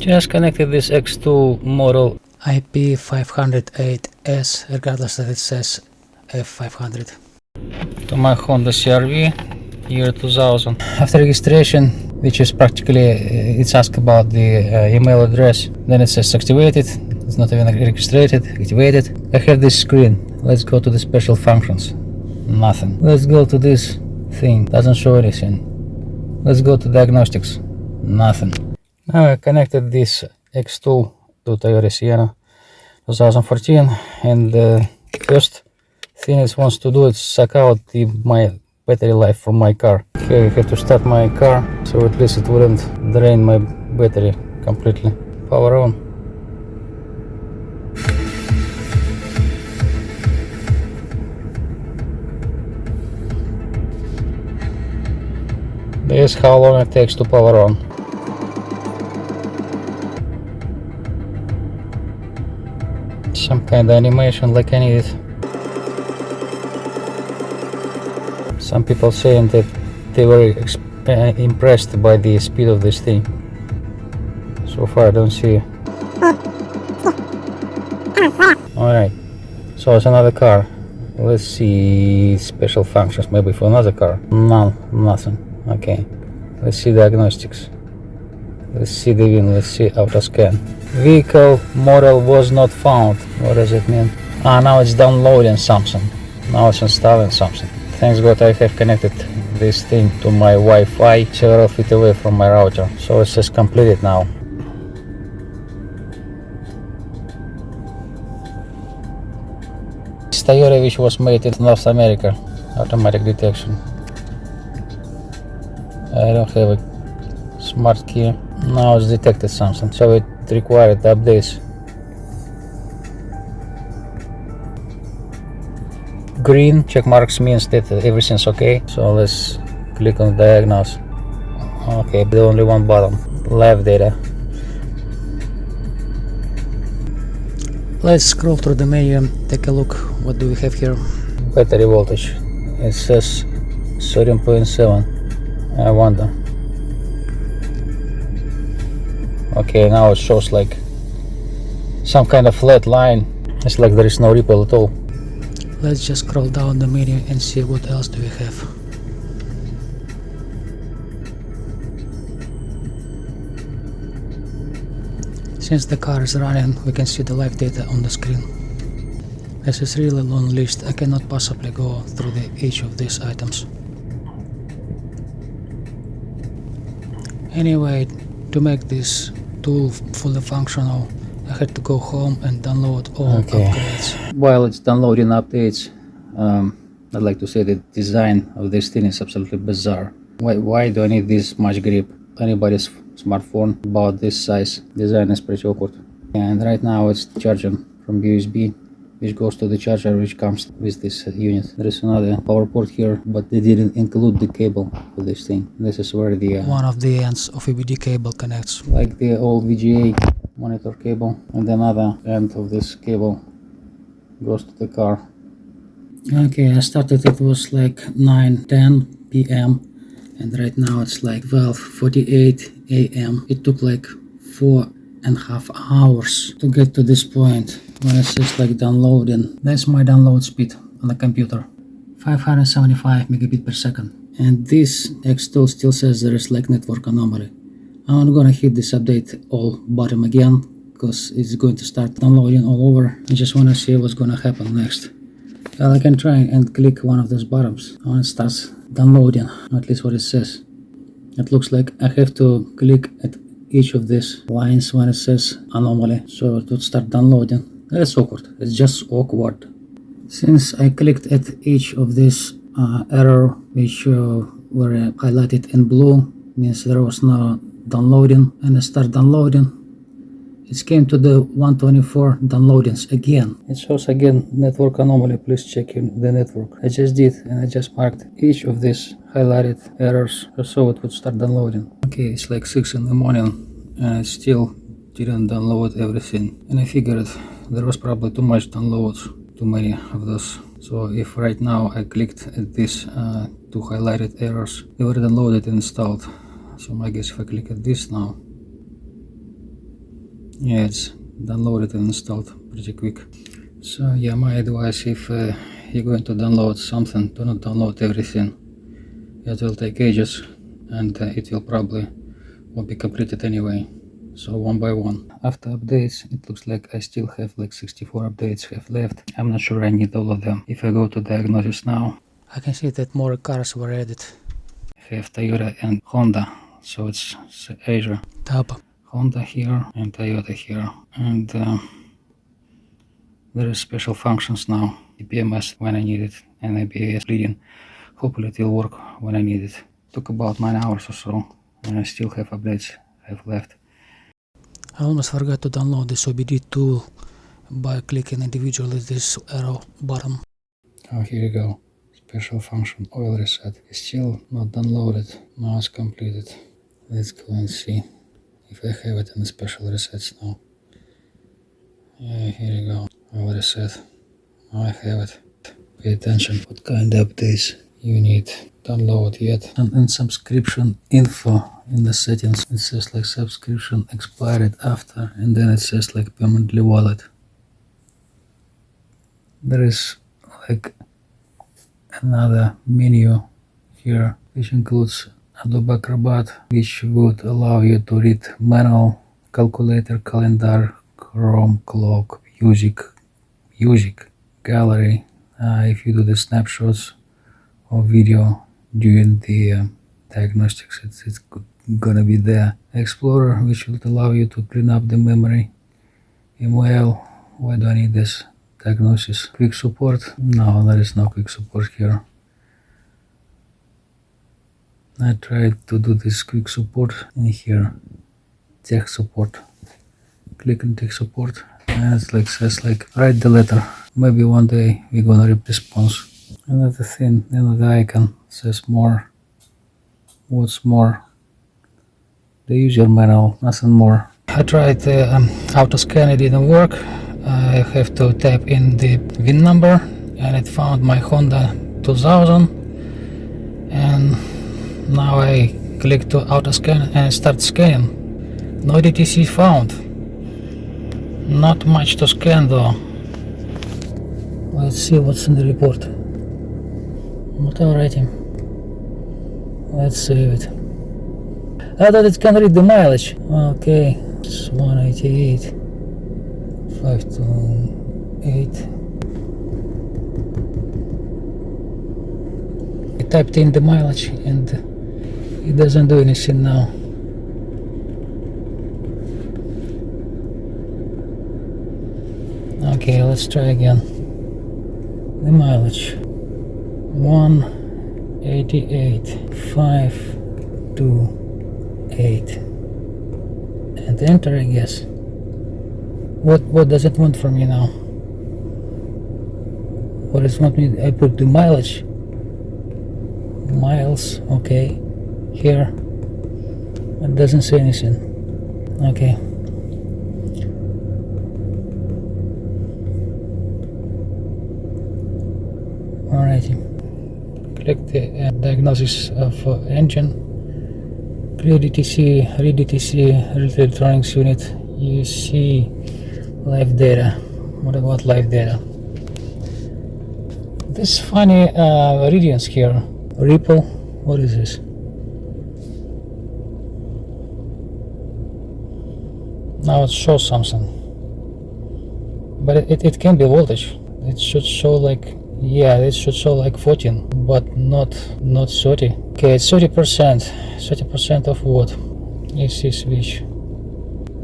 Just connected this Xtool model IP508S, regardless that it says F500, to my Honda CRV year 2000. After registration, which is practically it's asked about the email address, then it says activated. It's not even registered, activated. I have this screen. Let's go to the special functions. Nothing. Let's go to this thing. Doesn't show anything. Let's go to diagnostics. Nothing. Now I connected this Xtool to Toyota Sienna 2014, and the first thing it wants to do is suck out my battery life from my car. Okay, I have to start my car, so at least it wouldn't drain my battery completely. Power on. This is how long it takes to power on. Some kind of animation like I need. Some people saying that they were impressed by the speed of this thing. So far I don't see. Alright, so it's another car. Let's see special functions, maybe for another car. Nothing. Okay, let's see diagnostics. Let's see the VIN, let's see auto scan. Vehicle model was not found. What does it mean? Now it's downloading something. Now it's installing something. Thanks God I have connected this thing to my Wi-Fi several feet away from my router. So it says completed now. It's Toyota which was made in North America. Automatic detection. I don't have a smart key. Now it's detected something, so it required updates. Green check marks means that everything's okay. So let's click on diagnose. Okay, the only one button. Live data. Let's scroll through the menu and take a look. What do we have here? Battery voltage. It says 13.7. I wonder. Okay, now it shows like some kind of flat line. It's like there is no ripple at all. Let's just scroll down the menu and see what else do we have. Since the car is running, we can see the live data on the screen. This is really long list. I cannot possibly go through each of these items. Anyway, to make this tool fully functional, I had to go home and download all upgrades. While it's downloading updates, I'd like to say the design of this thing is absolutely bizarre. Why do I need this much grip? Anybody's smartphone about this size design is pretty awkward. And right now it's charging from USB, which goes to the charger which comes with this unit. There is another power port here, but they didn't include the cable for this thing. This is where the one of the ends of OBDII cable connects. Like the old VGA monitor cable, and another end of this cable goes to the car. Okay, I started, it was like 9:10 p.m. and right now it's like 12:48 a.m. It took like 4.5 hours to get to this point when it says like downloading. That's my download speed on the computer, 575 megabit per second. And this Xtool still says there is like network anomaly. I'm not gonna hit this update all bottom again because it's going to start downloading all over. I just wanna see what's gonna happen next. Well, I can try and click one of those buttons when it starts downloading, at least what it says. It looks like I have to click at each of these lines when it says anomaly, so it would start downloading. That's awkward. It's just awkward. Since I clicked at each of these error which were highlighted in blue, means there was no downloading, and I start downloading. It came to the 124 downloadings again. It shows again network anomaly, please check the network. I just did, and I just marked each of these highlighted errors so it would start downloading. Okay, it's like 6 in the morning and it still didn't download everything, and I figured there was probably too much downloads, too many of those. So if right now I clicked at these two highlighted errors, they were downloaded and installed. So I guess if I click at this now, Yeah, it's downloaded and installed pretty quick. So yeah, my advice, if you're going to download something, do not download everything. It will take ages, and it will probably won't be completed anyway. So one by one. After updates, it looks like I still have like 64 updates have left. I'm not sure I need all of them. If I go to diagnosis now, I can see that more cars were added. I have Toyota and Honda, so it's Asia. Top. Honda here and Toyota here, and there is special functions now. TPMS when I need it, and ABS bleeding. Hopefully it will work when I need it. Took about 9 hours or so, and I still have updates have left. I almost forgot to download this OBDII tool by clicking individually this arrow button. Oh, here you go. Special function oil reset. It's still not downloaded. Now it's completed. Let's go and see if I have it in the special resets now. Yeah, here you go. Oil reset. Now I have it. Pay attention what kind of updates you need. Download yet. And in subscription info in the settings, it says like subscription expired after, and then it says like permanently valid. There is like another menu here which includes Adobe Acrobat, which would allow you to read manual, calculator, calendar, Chrome, clock, music, gallery. If you do the snapshots or video during the diagnostics, it's gonna be there. Explorer, which will allow you to clean up the memory. Email, why do I need this? Diagnosis. Quick support, no, there is no quick support here. I tried to do this quick support in here. Tech support. Click on tech support, and it's like says like write the letter. Maybe one day we're gonna read response. Another thing, another icon says more. What's more? The user manual, nothing more. I tried auto scan, it didn't work. I have to type in the VIN number, and it found my Honda 2000. And now I click to auto scan and start scanning. No DTC found. Not much to scan though. Let's see what's in the report. Motor rating. Let's save it. I thought it can read the mileage. Okay, it's 188. 528. I typed in the mileage and it doesn't do anything now. Okay, let's try again. The mileage 188 528 and enter, I guess. What does it want from me now? What does it want me? I put the mileage. Miles, okay. Here it doesn't say anything. Okay. Alrighty. Click the diagnosis of engine. Clear DTC, read DTC, read electronics unit. You see live data. What about live data? This funny readings here. Ripple. What is this? Now it shows something, but it can be voltage. It should show like, yeah, it should show like 14, but not 30. Okay, it's 30% of what? AC switch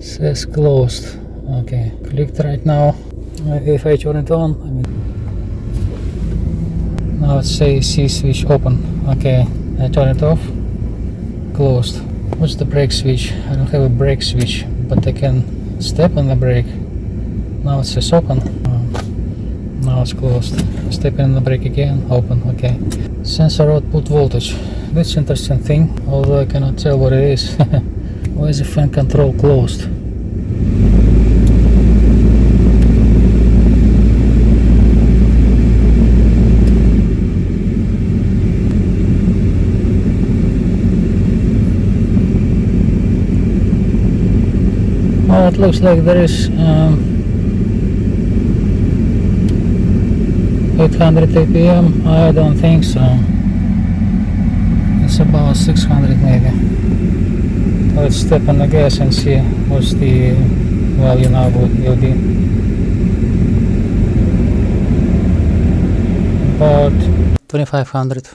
says closed. Okay, clicked right now. If I turn it on, I mean, now it says AC switch open. Okay, I turn it off. Closed. What's the brake switch? I don't have a brake switch, but I can step on the brake. Now it says open. Now it's closed. Step in the brake again. Open. Okay. Sensor output voltage. That's an interesting thing, although I cannot tell what it is. Why is the fan control closed? it looks like there is 800 APM. I don't think so. It's about 600 maybe. Let's step on the gas and see what's the value now will be. About 2500.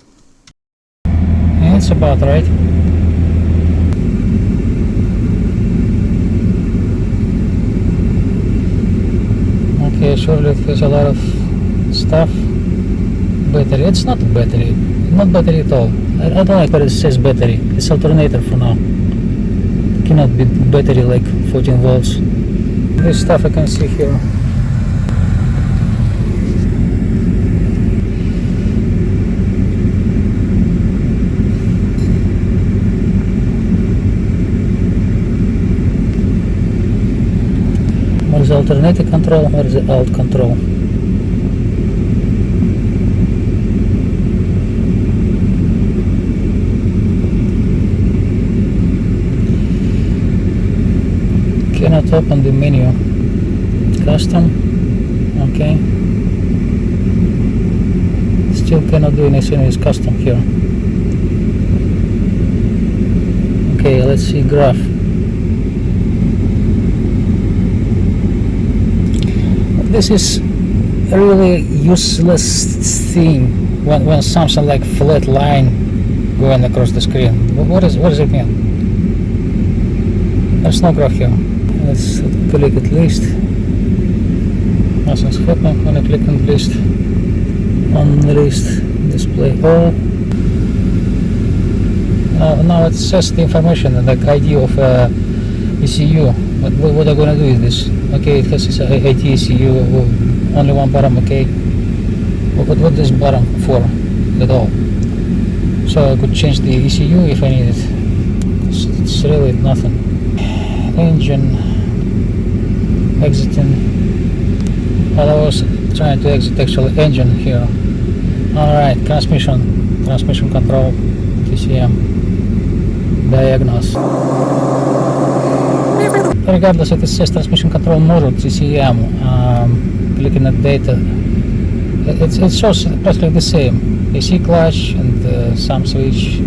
yeah, it's about right. Okay, surely it has a lot of stuff. Battery, it's not a battery, not battery at all. I don't like where it says battery. It's alternator for now. It cannot be battery like 14 volts. This stuff I can see here. What is the alternator control? What is the alt control? Cannot open the menu. Custom. Okay. Still cannot do anything with custom here. Okay, let's see graph. This is a really useless thing when something like flat line going across the screen. What does it mean? There's no graph here. Let's click at list. Nothing's happening when I click on list. On the list, display all. Now it says the information, like ID of ECU. What I'm gonna do is this. Okay, it has its ID ECU, only one bottom. Okay, what is bottom for at all? So I could change the ECU if I need it. It's really nothing. Engine exiting. Well, I was trying to exit actually engine here. Alright, transmission control, TCM, diagnose. Regardless if it says transmission control module TCM, clicking at data, it shows practically the same. AC clutch and some switch.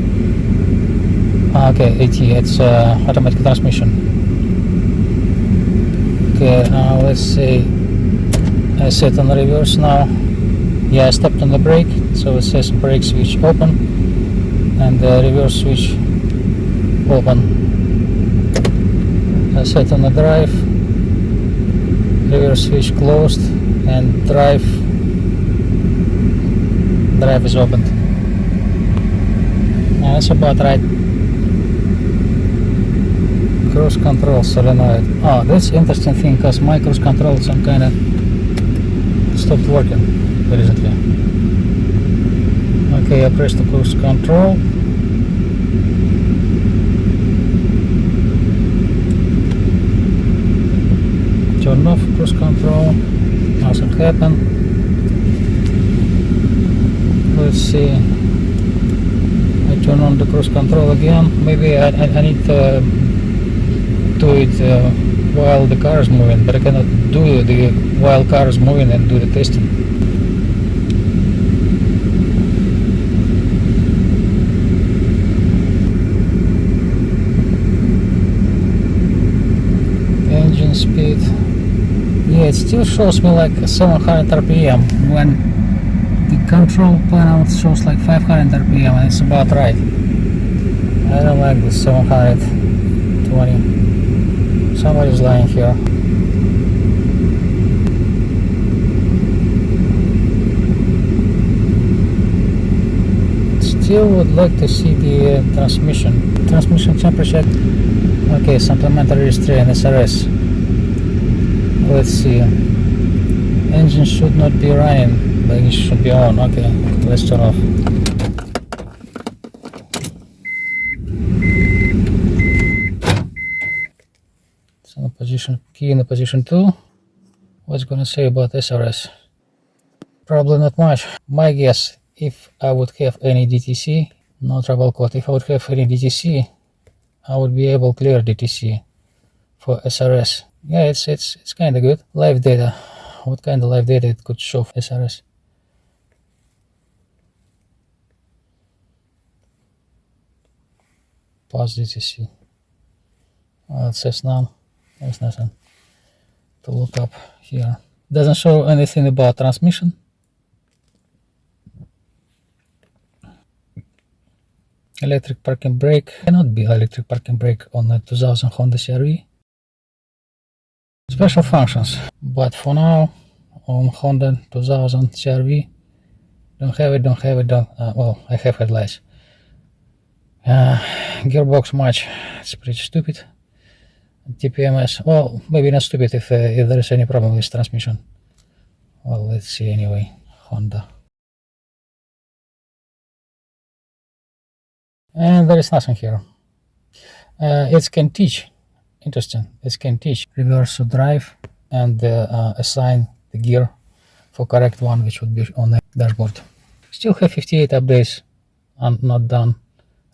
Okay, AT, it's automatic transmission. Okay, let's see. I set on reverse now. Yeah, I stepped on the brake, so it says brake switch open and the reverse switch open. I set on the drive, reverse switch closed, and drive is opened. That's about right. Cruise control solenoid. Oh, that's interesting thing, because my cruise control some kind of stopped working recently. Okay, I press the cruise control. Turn off cruise control. Nothing happened. Let's see. I turn on the cruise control again. Maybe I need to do it while the car is moving, but I cannot do the while car is moving and do the testing. Engine speed. Yeah, it still shows me like 700 RPM when the control panel shows like 500 RPM, and it's about right. I don't like this 720. Somebody's lying here. Still would like to see the transmission temperature. Okay, supplementary restraint SRS. Let's see. Engine should not be running, but it should be on. Okay, let's turn off. So position key in the position 2. What's gonna say about SRS? Probably not much. My guess, if I would have any DTC, no trouble code. If I would have any DTC, I would be able to clear DTC for SRS. Yeah, it's kind of good. Live data. What kind of live data it could show for SRS? Pause DTC. Well, it says none. There's nothing to look up here. Doesn't show anything about transmission. Electric parking brake. Cannot be electric parking brake on a 2000 Honda CRV. Special functions, but for now on Honda 2000 CRV, don't have it. Well, I have headlights. Gearbox match, it's pretty stupid. TPMS, well, maybe not stupid if there is any problem with transmission. Well, let's see anyway. Honda. And there is nothing here. It can teach. Interesting. It can teach reverse drive and assign the gear for correct one, which would be on the dashboard. Still have 58 updates and not done.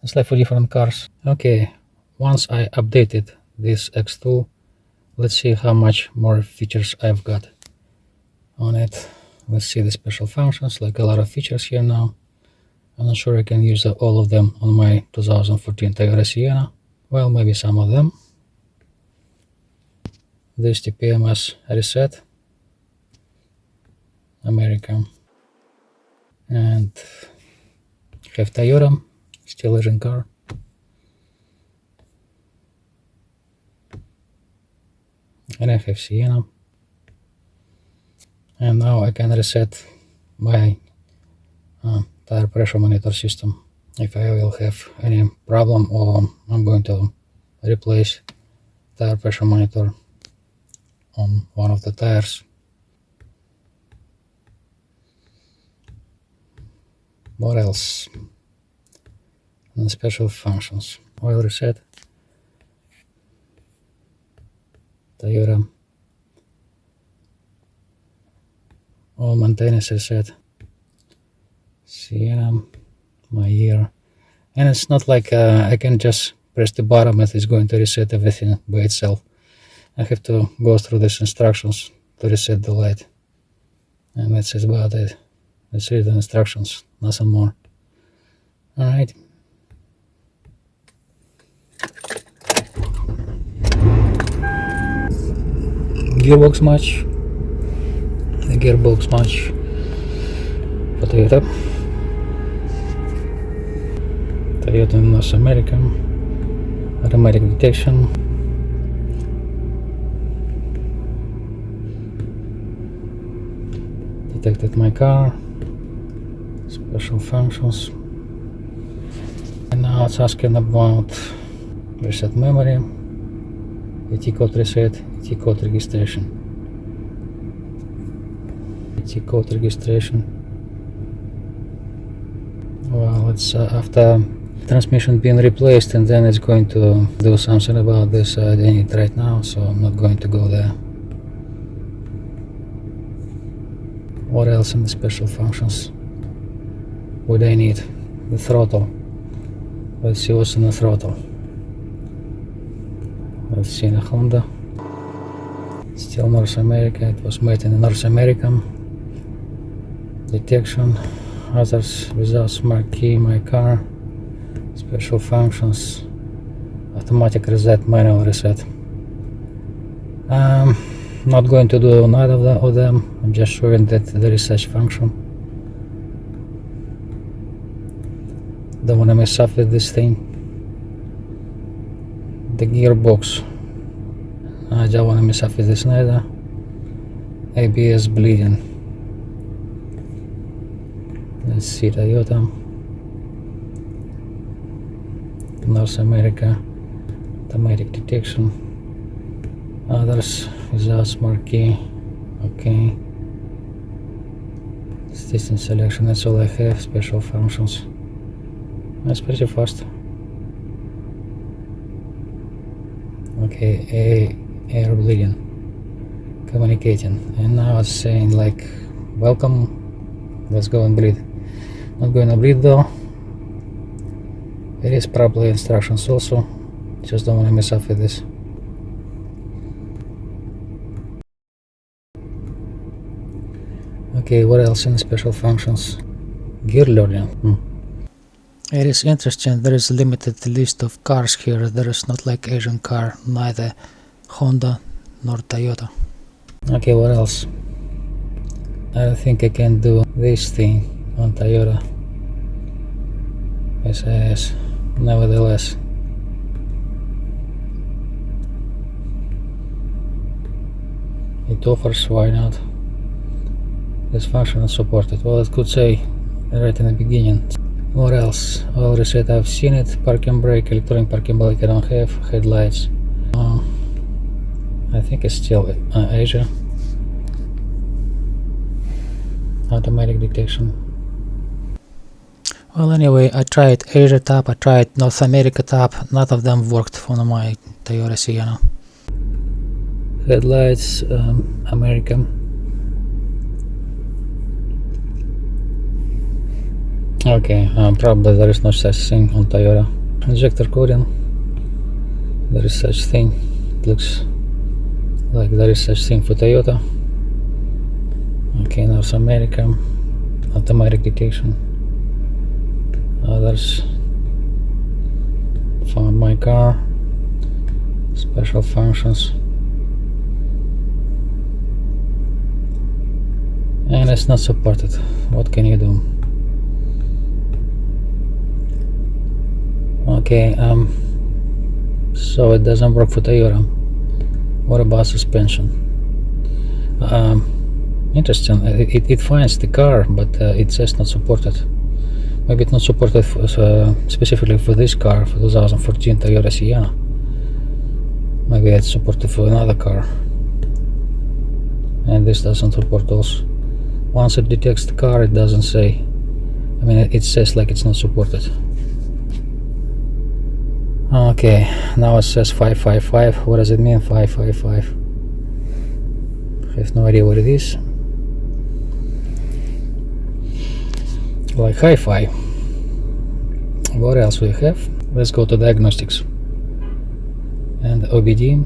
It's like for different cars. Okay, once I updated this Xtool, let's see how much more features I've got on it. Let's see the special functions, like a lot of features here now. I'm not sure I can use all of them on my 2014 Toyota Sienna. Well, maybe some of them. This TPMS reset, American, and have Toyota, still Asian car. And I have Sienna. And now I can reset my tire pressure monitor system if I will have any problem or I'm going to replace tire pressure monitor on one of the tires. What else? And special functions. Oil reset, Toyota, oil maintenance reset, Sienna, my year. And it's not like I can just press the button and it's going to reset everything by itself. I have to go through these instructions to reset the light. And that's about it. Let's read the instructions, nothing more. Alright. Gearbox match. The gearbox match for Toyota. Toyota in North America. Automatic detection. Detected my car. Special functions. And now it's asking about reset memory, ET code reset, ET code registration. ET code registration. Well, it's after transmission being replaced, and then it's going to do something about this. I need it right now, so I'm not going to go there. What else in the special functions would I need? The throttle. Let's see what's in the throttle. Let's see in a Honda. Still North America. It was made in North America. Detection. Others, results, mark key, my car. Special functions. Automatic reset, manual reset. Not going to do neither of them. I'm just showing that there is such function. Don't want to mess up with this thing. The gearbox. I don't want to mess up with this neither. ABS bleeding. Let's see Toyota. North America. Automatic detection. Others, results, marquee. Okay. System selection, that's all I have. Special functions. That's pretty fast. Okay, air bleeding. Communicating. And now it's saying like, welcome, let's go and bleed. Not going to bleed though. It is probably instructions also. Just don't want to mess up with this. Okay, what else in special functions? Gear learning. It is interesting, there is a limited list of cars here. There is not like Asian car, neither Honda nor Toyota. Okay, what else? I don't think I can do this thing on Toyota SAS, nevertheless. It offers, why not? This function is supported. Well, it could say right in the beginning. What else? All reset, I've seen it. Parking brake, electronic parking brake I don't have. Headlights. I think it's still Asia. Automatic detection. Well, anyway, I tried Asia tab, I tried North America tab, none of them worked on my Toyota Sienna. Headlights, America. Okay, probably there is no such thing on Toyota. Injector coding. There is such thing. It looks like there is such thing for Toyota. Okay, North America. Automatic detection. Others. Found my car. Special functions. And it's not supported. What can you do? Okay, so it doesn't work for Toyota. What about suspension? Interesting. It finds the car, but it says not supported. Maybe it's not supported for, specifically for this car, for 2014 Toyota Sienna. Maybe it's supported for another car, and this doesn't support those. Once it detects the car, it doesn't say. I mean, it says like it's not supported. Okay, now it says 555. What does it mean, 555? I have no idea what it is. Like hi-fi. What else we have? Let's go to diagnostics and OBD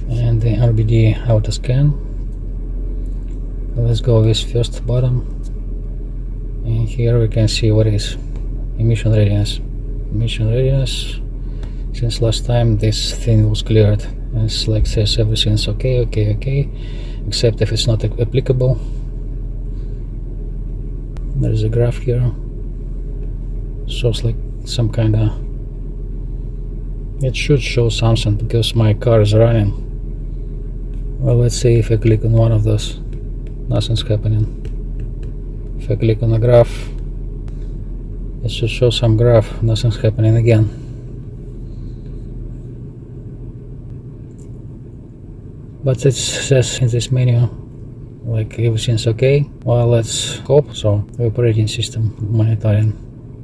and the RBD auto scan. Let's go with first bottom, and here we can see what is emission readiness. Emission readiness. Since last time this thing was cleared, and it's like says everything's okay, except if it's not applicable. There's a graph here. Shows like some kind of. It should show something because my car is running. Well, let's see if I click on one of those. Nothing's happening. If I click on the graph, it should show some graph. Nothing's happening again. But it says in this menu like everything's okay. Well, let's hope so. The operating system monitoring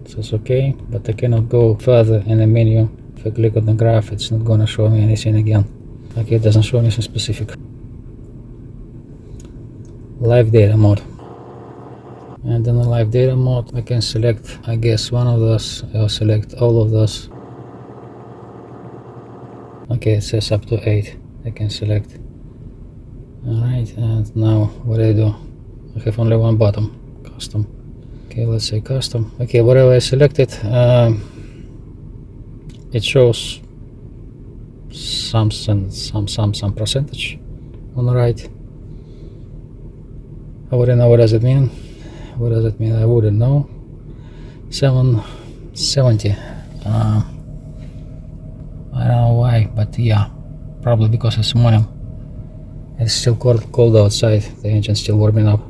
says okay, but I cannot go further in the menu. If I click on the graph, it's not gonna show me anything again. Okay, it doesn't show anything specific. Live data mode. And in the live data mode, I can select, I guess, one of those. I'll select all of those. Okay, it says up to 8. I can select. Alright, and now what do? I have only one button. Custom. Okay, let's say custom. Okay, whatever I selected, it shows some percentage on the right. I wouldn't know what does it mean. What does it mean? I wouldn't know. 770. I don't know why, but yeah, probably because it's morning. It's still cold outside. The engine's still warming up.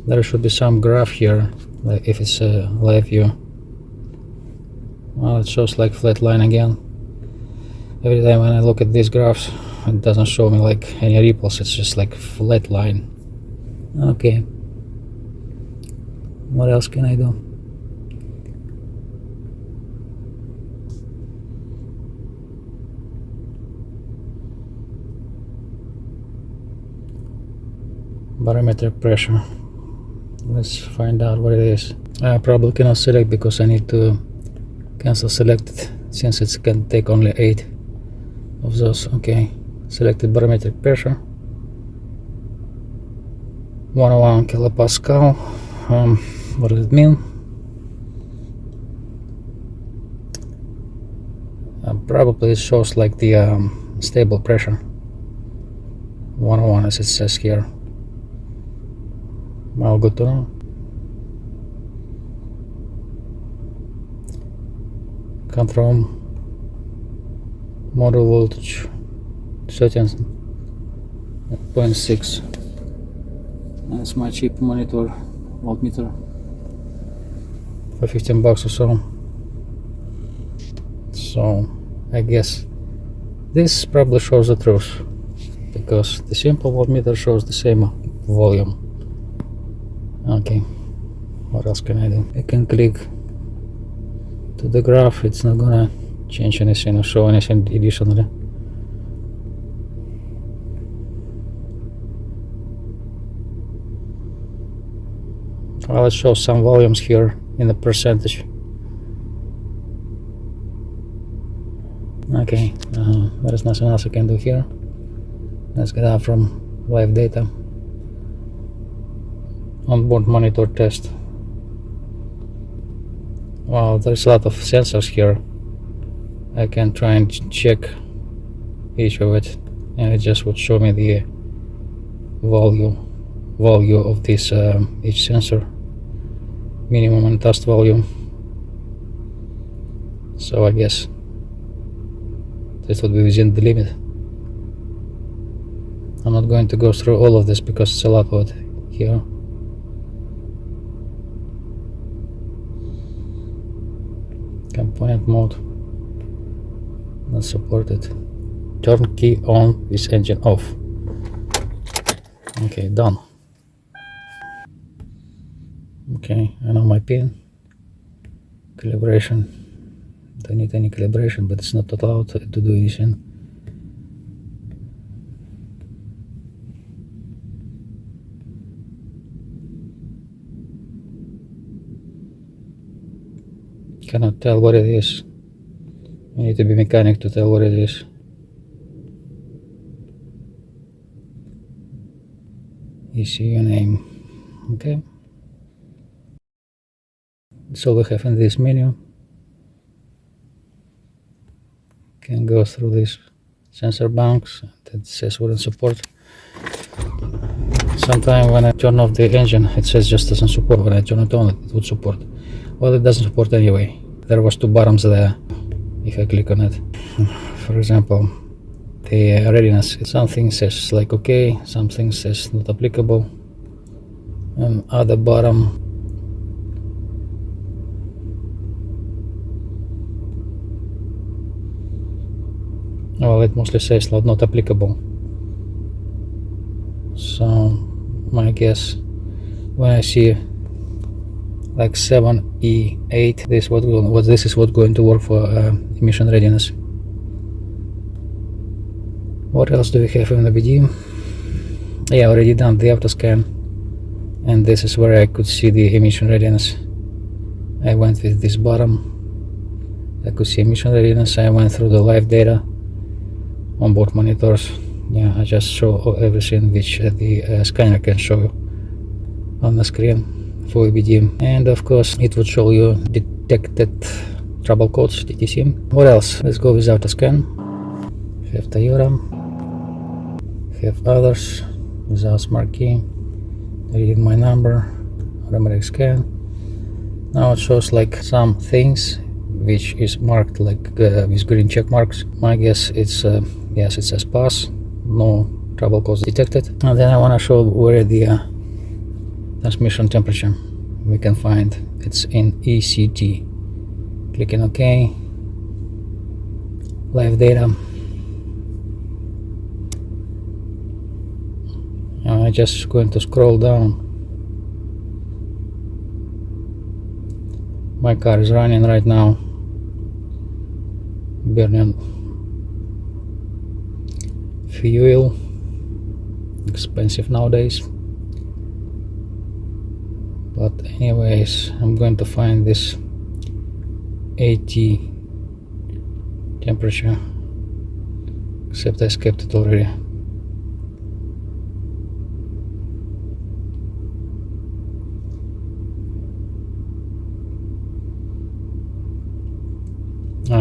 There should be some graph here, like if it's a live view. Well, it shows like flat line again. Every time when I look at these graphs, it doesn't show me like any ripples. It's just like flat line. Okay. What else can I do? Barometric pressure. Let's find out what it is. I probably cannot select because I need to cancel selected since it can take only 8. of those. Okay, selected barometric pressure 101 kilopascal. What does it mean? Probably it shows like the stable pressure 101 as it says here. Well, good to know. Control module voltage settings 0.6. That's my cheap monitor voltmeter for 15 bucks or so. So I guess this probably shows the truth, because the simple voltmeter shows the same volume. Okay, what else can I do? I can click to the graph. It's not gonna change anything or show anything additionally. Well, it shows some volumes here in the percentage. Okay, there is nothing else I can do here. Let's get out from live data. Onboard monitor test. Well, there's a lot of sensors here. I can try and check each of it, and it just would show me the value of this each sensor, minimum and test volume. So I guess this would be within the limit. I'm not going to go through all of this because it's a lot of it here. Component mode not supported. Turn key on with engine off. Okay, done. Okay, I know my pin. Calibration. Don't need any calibration, but it's not allowed to do anything. Cannot tell what it is. You need to be mechanic to tell what it is. ECU name. Okay. That's all we have in this menu. Can go through these sensor banks that says wouldn't support. Sometimes when I turn off the engine, it says just doesn't support. When I turn it on, it would support. Well, it doesn't support anyway. There was two buttons there. If I click on it, for example, the readiness, something says like okay, something says not applicable, and other bottom well, it mostly says not applicable. So my guess, when I see like 7E8, this is what going to work for emission readiness. What else do we have in the OBDII? Yeah, already done the auto scan, and this is where I could see the emission readiness. I went with this bottom. I could see emission readiness. I went through the live data, onboard monitors. Yeah, I just show everything which the scanner can show you on the screen for OBDII. And of course it would show you detected trouble codes, DTC. What else? Let's go with auto scan. Have Toyota, have others without smart key, reading my number, automatic scan. Now it shows like some things which is marked like with green check marks. My guess it's yes, it says pass, no trouble codes detected. And then I want to show where the transmission temperature we can find. It's in ECT. Clicking OK. Live data. I'm just going to scroll down. My car is running right now, burning fuel, expensive nowadays. But anyways, I'm going to find this AT temperature except I skipped it already.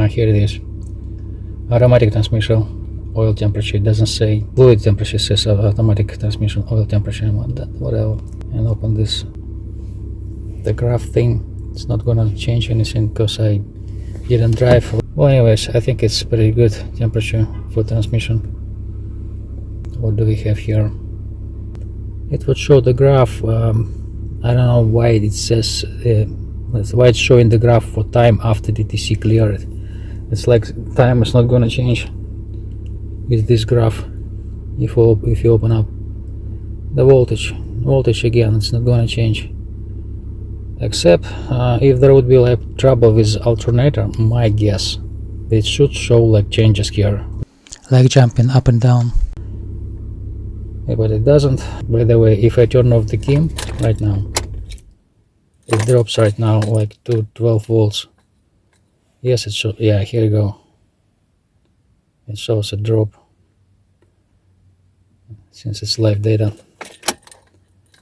Here it is. Automatic transmission oil temperature. It doesn't say fluid temperature, it says automatic transmission oil temperature and whatever. And open this, the graph thing. It's not gonna change anything because I didn't drive. Well, anyways, I think it's pretty good temperature for transmission. What do we have here? It would show the graph. I don't know why it says why it's showing the graph for time after DTC cleared. It's like time is not gonna change with this graph. If you open up the voltage again, it's not gonna change. Except if there would be like trouble with alternator, my guess it should show like changes here, like jumping up and down. yeah, but it doesn't. By the way, if I turn off the key right now, it drops right now like to 12 volts. Yes, it shows. Yeah, here you go. It shows a drop since it's live data.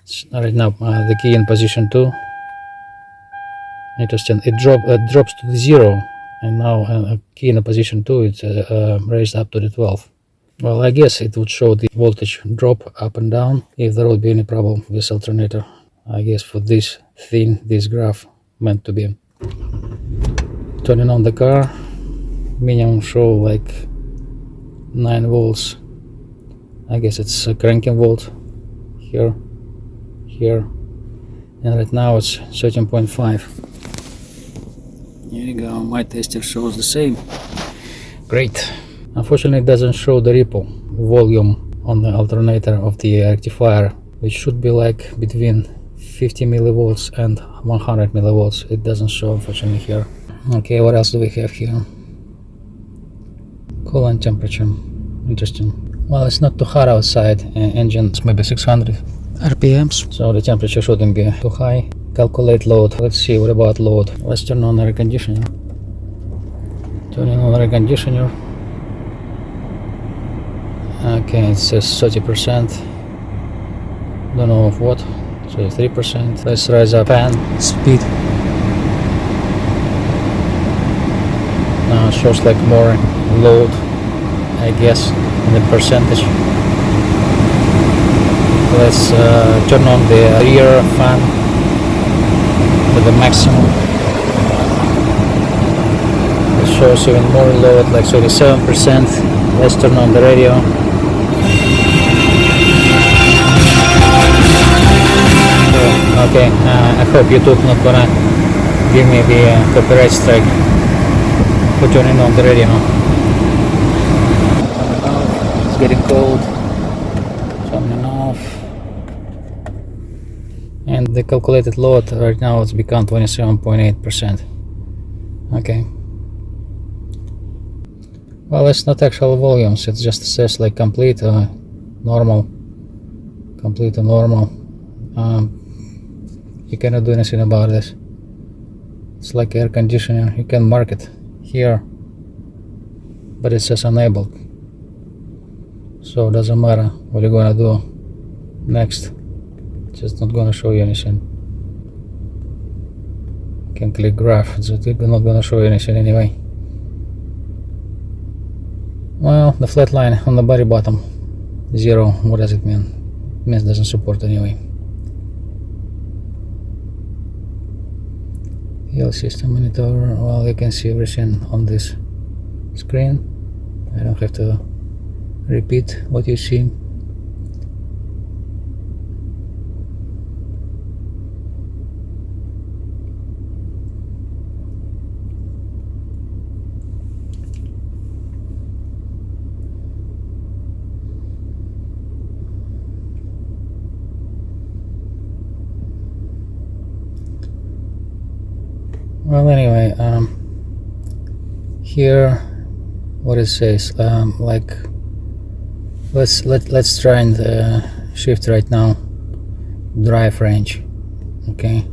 It's right now the key in position 2. Interesting. It drops to the 0, and now a key in position 2 it's raised up to the 12. Well, I guess it would show the voltage drop up and down if there would be any problem with alternator. I guess for this thing, this graph meant to be. Turning on the car, minimum show like 9 volts. I guess it's a cranking volt here, and right now it's 13.5. Here you go, my tester shows the same. Great. Unfortunately, it doesn't show the ripple volume on the alternator of the rectifier, which should be like between 50 millivolts and 100 millivolts. It doesn't show, unfortunately, here. Okay, what else do we have here? Coolant temperature. Interesting. Well, it's not too hot outside. Engine's maybe 600 RPMs. So the temperature shouldn't be too high. Calculate load. Let's see, what about load? Let's turn on the air conditioner. Turning on the air conditioner. Okay, it says 30%. Don't know of what. So 3%. Let's raise up fan Speed. Now it shows like more load, I guess, in the percentage. Let's turn on the rear fan to the maximum. It shows even more load, like 37%. Let's turn on the radio. Okay, I hope YouTube not gonna give me the copyright strike for turning on the radio. It's getting cold. Turning off. And the calculated load right now it's become 27.8%. Okay. Well, it's not actual volumes, it just says like complete normal. Complete or normal. You cannot do anything about this. It's like air conditioner. You can mark it here, but it says enabled. So it doesn't matter what you're gonna do next. It's just not gonna show you anything. You can click graph. It's not gonna show you anything anyway. Well, the flat line on the body bottom, 0. What does it mean? It means it doesn't support anyway. Fuel system monitor. Well, you can see everything on this screen. I don't have to repeat what you see. Well, anyway, here what it says, like let's try and shift right now drive range. Okay,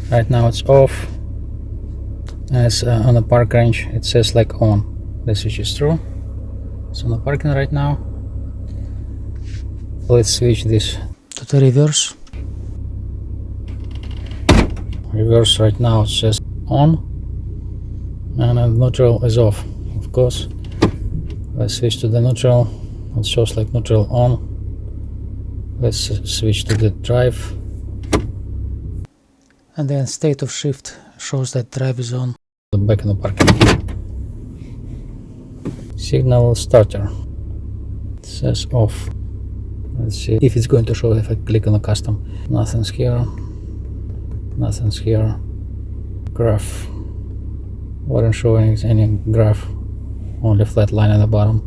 right now it's off, and it's on the park range. It says like on. The switch is true. It's on the parking right now. Let's switch this To the reverse. reverse. Right now it says on, and neutral is off, of course. Let's switch to the neutral. It shows like neutral on. Let's switch to the drive. And then state of shift shows that drive is on. Back in the parking. Signal starter. It says off. Let's see if it's going to show if I click on the custom. Nothing's here. Nothing's here. Graph. Wasn't showing any graph. Only flat line at the bottom.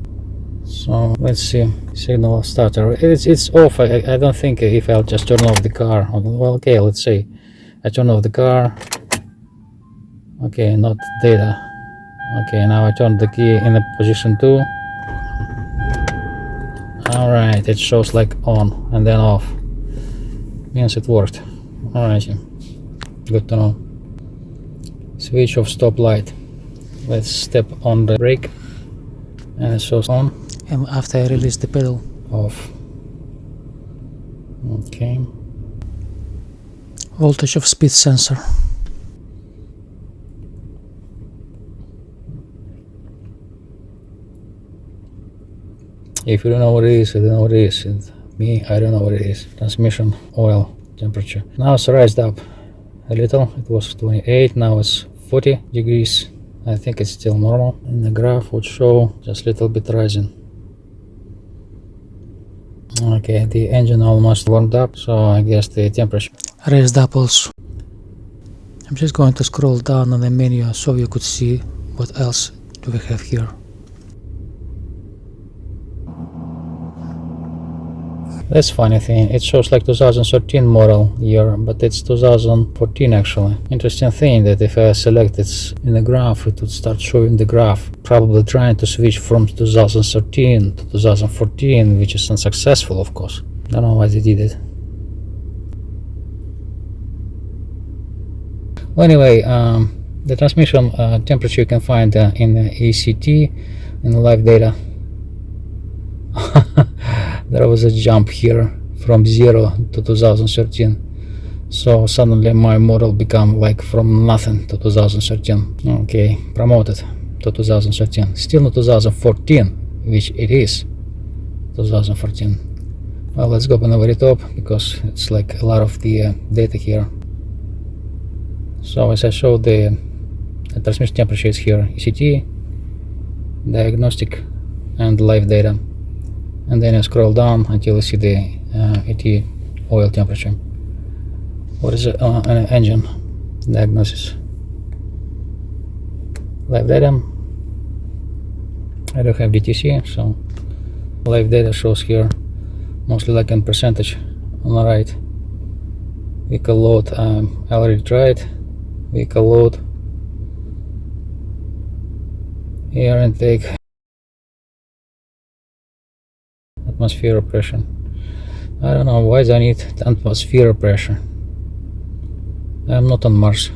So let's see. Signal starter. It's off. I don't think if I'll just turn off the car. Well, okay, let's see. I turn off the car. Okay, not data. Okay, now I turn the key in the position 2. Alright, it shows like on and then off. Means it worked. Alright, good to know. Switch off stop light. Let's step on the brake and it shows on. And after I release the pedal, Off. Okay. voltage of speed sensor. If you don't know what it is, you don't know what it is. And me, I don't know what it is. Transmission oil temperature. Now it's raised up a little. It was 28, now it's 40 degrees. I think it's still normal. And the graph would show just a little bit rising. Okay, the engine almost warmed up, so I guess the temperature. Raised up also. I'm just going to scroll down on the menu so you could see what else do we have here. That's funny thing, it shows like 2013 model year, but it's 2014 actually. Interesting thing that if I select it in the graph, it would start showing the graph. Probably trying to switch from 2013 to 2014, which is unsuccessful, of course. Don't know why they did it. Well, anyway, the transmission temperature you can find in ACT, in the live data. There was a jump here from 0 to 2013, so suddenly my model become like from nothing to 2013. Okay, promoted to 2013, still not 2014, which it is 2014. Well, let's go on the very top because it's like a lot of the data here. So as I showed, the transmission temperature is here, ECT, diagnostic, and live data. And then I scroll down until you see the AT oil temperature. What is an engine diagnosis? Live data. I don't have DTC, so live data shows here mostly like in percentage on the right. Vehicle load, I already tried. Vehicle load, air intake, atmosphere pressure. I don't know why they need atmosphere pressure. I'm not on Mars.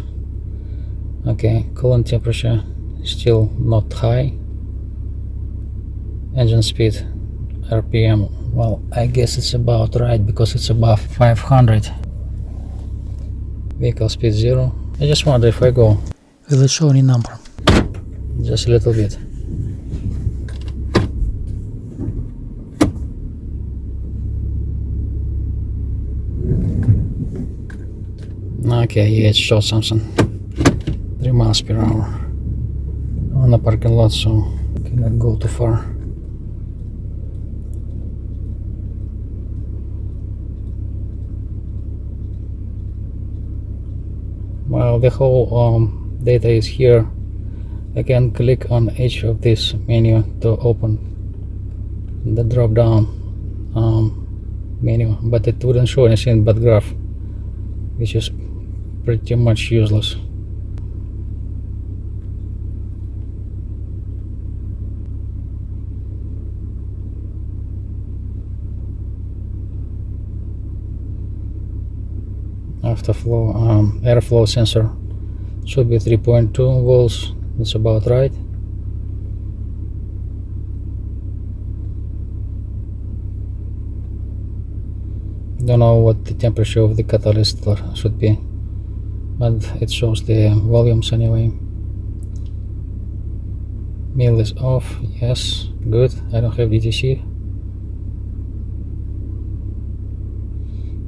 Okay, coolant temperature still not high. Engine speed, RPM. Well, I guess it's about right because it's above 500. Vehicle speed 0. I just wonder if I go. Will it show any number? Just a little bit. Okay, yeah, it shows something. 3 miles per hour on the parking lot, so cannot go too far. Well, the whole data is here. I can click on each of this menu to open the drop down menu, but it wouldn't show anything but graph, which is pretty much useless. Afterflow, airflow sensor should be 3.2 volts. That's about right. Don't know what the temperature of the catalyst should be, but it shows the volumes anyway. Mill is off, yes, good. I don't have DTC.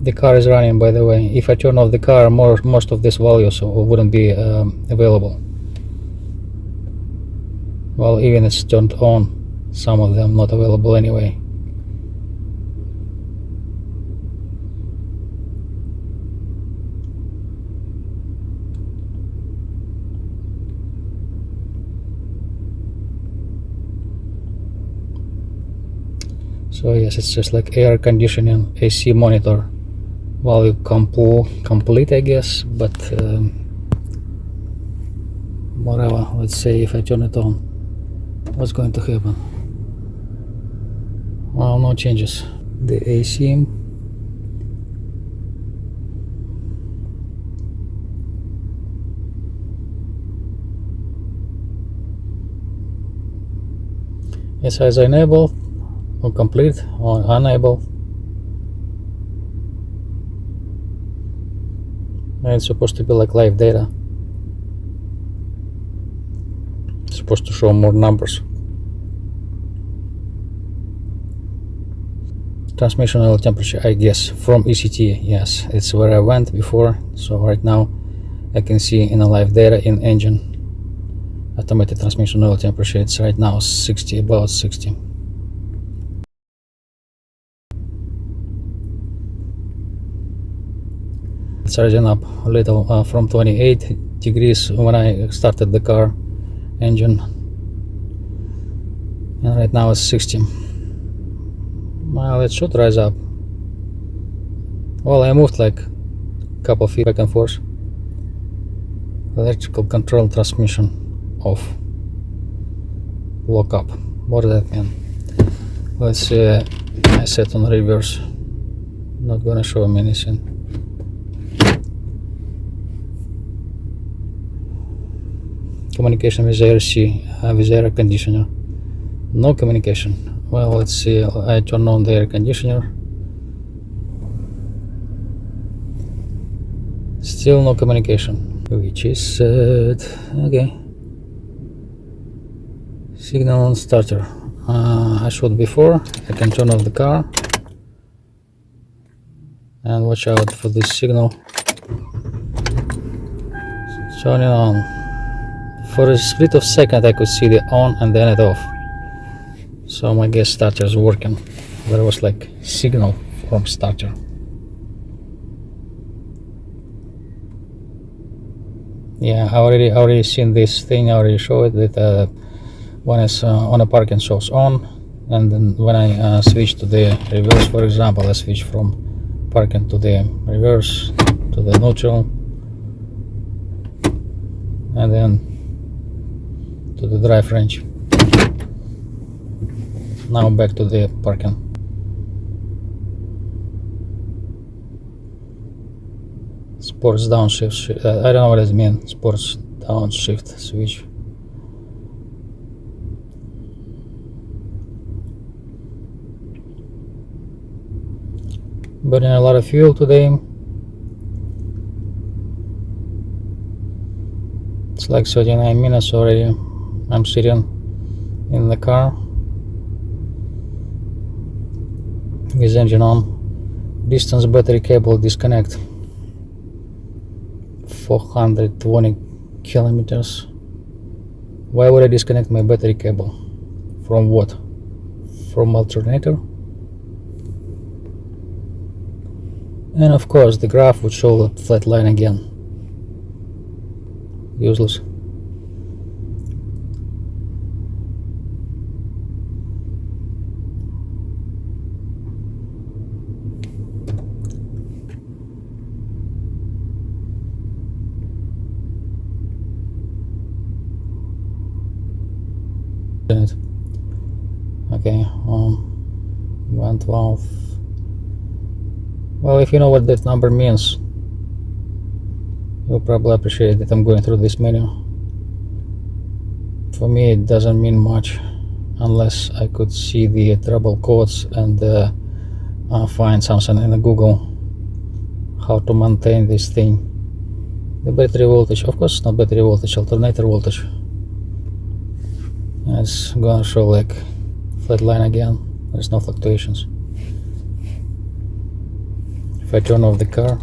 The car is running, by the way. If I turn off the car, most of these values wouldn't be available. Well, even it's turned on, some of them not available anyway. So yes, it's just like air conditioning, AC monitor, value complete, I guess, but whatever. Let's say if I turn it on, what's going to happen? Well, no changes. The AC, it says enable or complete or unable. And it's supposed to be like live data. It's supposed to show more numbers. Transmission oil temperature, I guess, from ECT. Yes, it's where I went before. So right now I can see in the live data in engine automated transmission oil temperature. It's right now 60, about 60. It's charging up a little from 28 degrees when I started the car engine, and right now it's 60. Well, it should rise up. Well, I moved like a couple feet back and forth. Electrical control transmission off. Lock up. What does that mean? Let's see. I set on reverse. Not gonna show me anything. Communication with ARC, with air conditioner. No communication. Well, let's see. I turn on the air conditioner. Still no communication, which is sad. Okay. Signal on starter. I showed before. I can turn off the car and watch out for this signal. Turning on. For a split of a second I could see the on and then it off. So my guess starter is working. There was like signal from starter. Yeah, I already seen this thing. I already showed it that when it's on a parking shows on, and then when I switch to the reverse, for example, I switch from parking to the reverse to the neutral, and then to the drive range. Now back to the parking. Sports downshift. I don't know what it means. Sports downshift switch. Burning a lot of fuel today. It's like 39 minutes already. I'm sitting in the car with engine on. Distance battery cable disconnect. 420 kilometers. Why would I disconnect my battery cable? From what? From alternator? And of course the graph would show a flat line again. Useless. Okay, 112. Well, if you know what that number means, you'll probably appreciate that I'm going through this menu. For me it doesn't mean much unless I could see the trouble codes and find something in the Google. how to maintain this thing. The battery voltage, of course not battery voltage, alternator voltage. It's gonna show like flat line again, there's no fluctuations. If I turn off the car,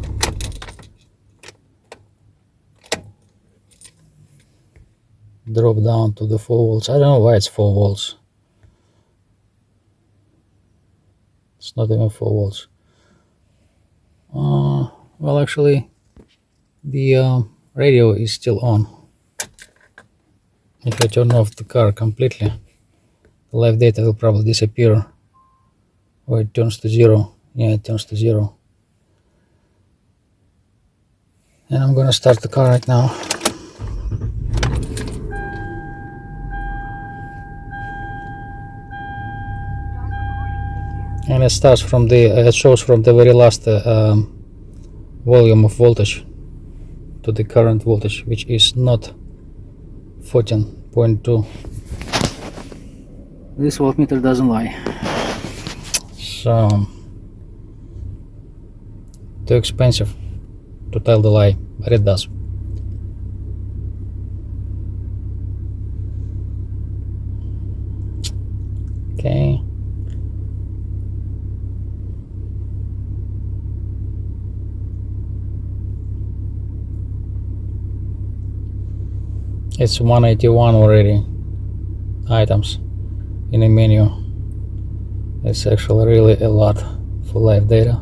drop down to the 4 volts. I don't know why it's 4 volts. It's not even 4 volts. Well, actually, the radio is still on. If I turn off the car completely, the live data will probably disappear, or it turns to 0. Yeah, it turns to 0. And I'm gonna start the car right now. And it starts from the, it shows from the very last volume of voltage to the current voltage, which is not 14.2. This voltmeter doesn't lie. So, too expensive to tell the lie, but it does. Okay. It's 181 already items in a menu. It's actually really a lot for live data.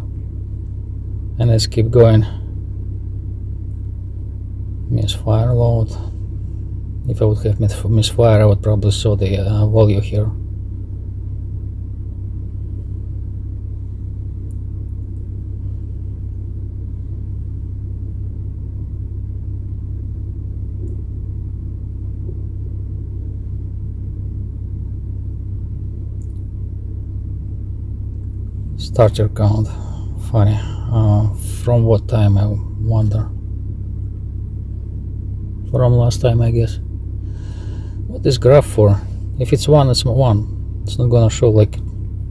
And let's keep going. Misfire load. If I would have misfire, I would probably show the value here. Starter count, funny. From what time, I wonder? From last time, I guess. What is graph for? If it's 1, it's 1. It's not gonna show like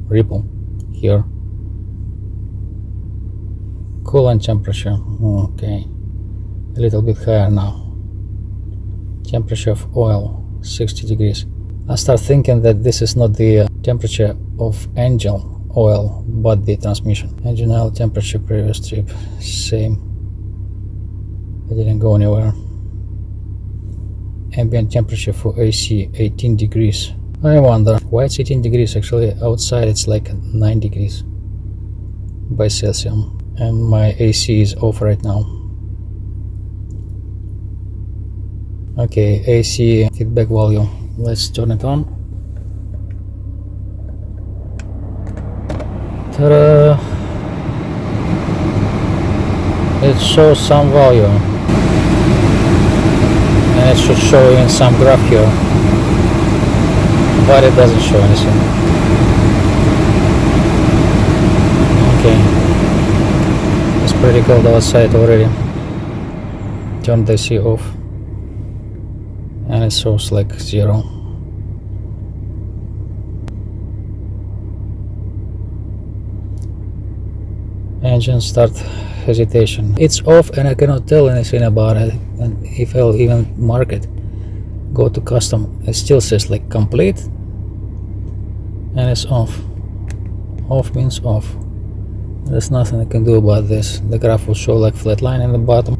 ripple here. Coolant temperature, okay. A little bit higher now. Temperature of oil, 60 degrees. I start thinking that this is not the temperature of engine oil, but the transmission. Engine oil temperature, previous trip, same. I didn't go anywhere. Ambient temperature for AC, 18 degrees. I wonder why it's 18 degrees. Actually, outside it's like 9 degrees by Celsius, and my AC is off right now. Okay, AC feedback value. Let's turn it on. Ta-da! It shows some value, and it should show in some graph here, but it doesn't show anything. Okay, it's pretty cold outside already. Turn the AC off, and it shows like 0. Engine start hesitation. It's off and I cannot tell anything about it, and if I'll even mark it, go to custom, it still says like complete, and it's off. Off means off. There's nothing I can do about this. The graph will show like flat line in the bottom.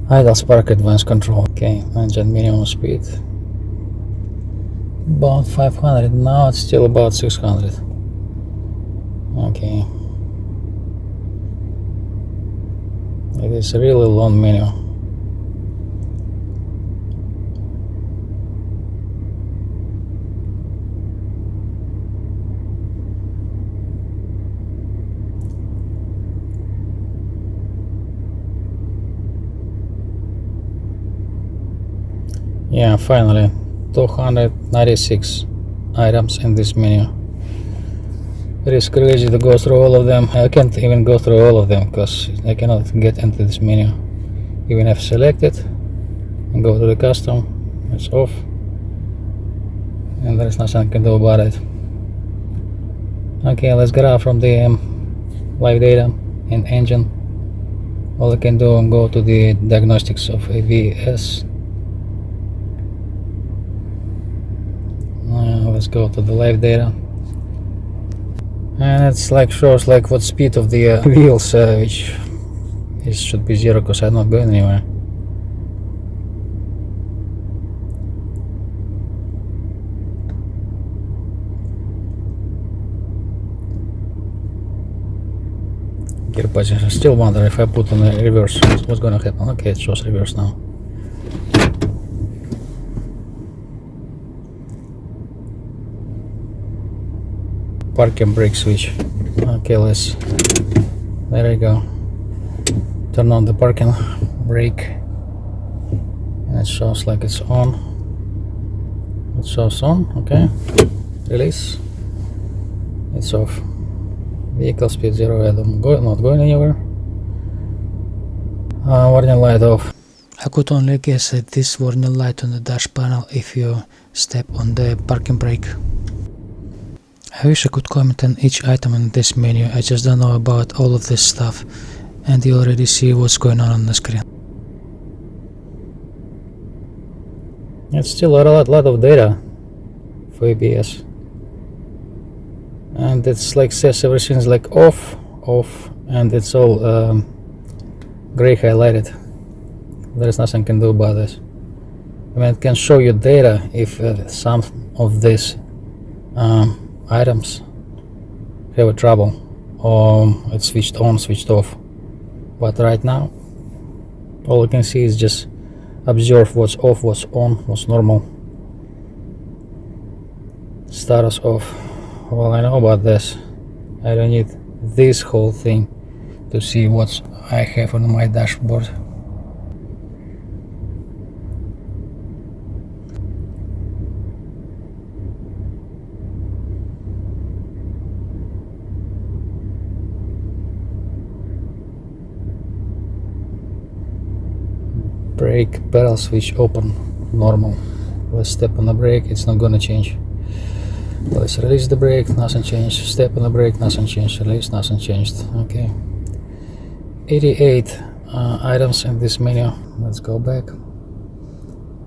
Idle spark advanced control. Okay, engine minimum speed about 500. Now it's still about 600. Okay, it is a really long menu. Yeah, finally 296 items in this menu. It is crazy to go through all of them. I can't even go through all of them because I cannot get into this menu. Even if I select it and go to the custom, It's off. And there's nothing I can do about it. Okay, let's get out from the live data and engine. All I can do is go to the diagnostics of ABS. Let's go to the live data. And it's like shows like what speed of the wheels, which it should be 0 because I'm not going anywhere. Gear position. Still wonder if I put on the reverse, what's gonna happen. Okay, it shows reverse now. Parking brake switch. Okay, there you go. Turn on the parking brake and it shows like it's on. It shows on. Okay, release. It's off. Vehicle speed 0. I'm not going anywhere. Warning light off. I could only guess at this warning light on the dash panel if you step on the parking brake. I wish I could comment on each item in this menu. I just don't know about all of this stuff, and you already see what's going on the screen. It's still a lot of data for ABS, and it's like says everything's like off, and it's all gray highlighted. There's nothing I can do about this. I mean, it can show you data if some of these items have a trouble or it's switched on, switched off, but right now all you can see is just observe what's off, what's on, what's normal. Status off. Well, I know about this. I don't need this whole thing to see what I have on my dashboard. Brake pedal switch open, normal. Let's step on the brake, it's not gonna change. Let's release the brake, nothing changed. Step on the brake, nothing changed. Release, nothing changed. Okay. 88 items in this menu. Let's go back.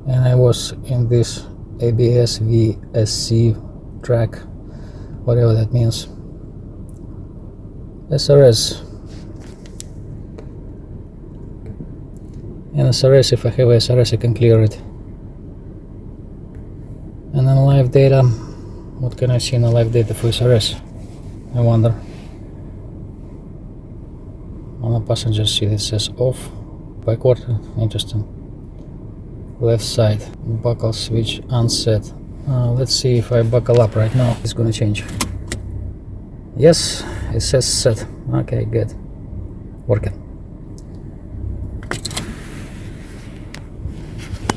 And I was in this ABS VSC track, whatever that means. SRS. And SRS, if I have SRS, I can clear it. And then live data. What can I see in the live data for SRS? I wonder. On the passenger seat it says off. Backward, interesting. Left side, buckle switch unset. Let's see if I buckle up right now. It's gonna change. Yes, it says set. Okay, good. Working.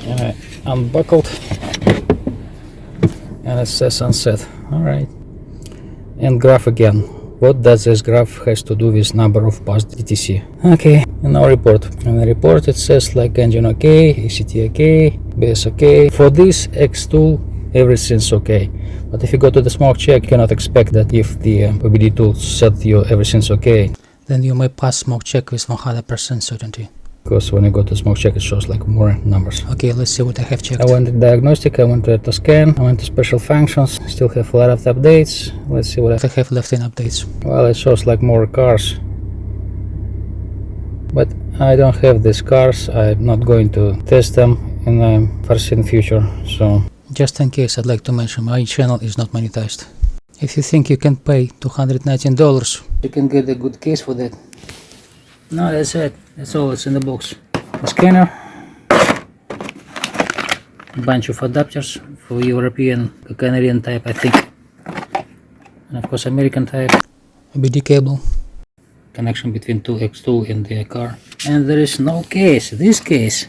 Alright, unbuckled and it says unset. Alright, and graph again. What does this graph has to do with number of passed DTC? Okay, in our report. In the report it says like engine okay, ACT okay, BS okay. For this Xtool everything's okay. But if you go to the smoke check, you cannot expect that if the OBDII tool said you everything's okay, then you may pass smoke check with 100% certainty. Because when you go to smoke check it shows like more numbers. Okay, let's see what I have checked. I went to diagnostic, I went to scan, I went to special functions, still have a lot of updates. Let's see what I have left in updates. Well, it shows like more cars. But I don't have these cars, I'm not going to test them in the foreseen future, so... Just in case, I'd like to mention my channel is not monetized. If you think you can pay $219, you can get a good case for that. No, that's it. That's all that's in the box. A scanner, a bunch of adapters for European, Canadian type, I think, and of course American type. A BD cable. Connection between two Xtool and the car. And there is no case. This case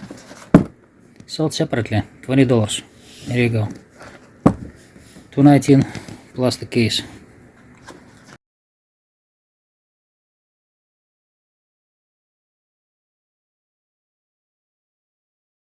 sold separately, $20. There you go. $219 plus the case.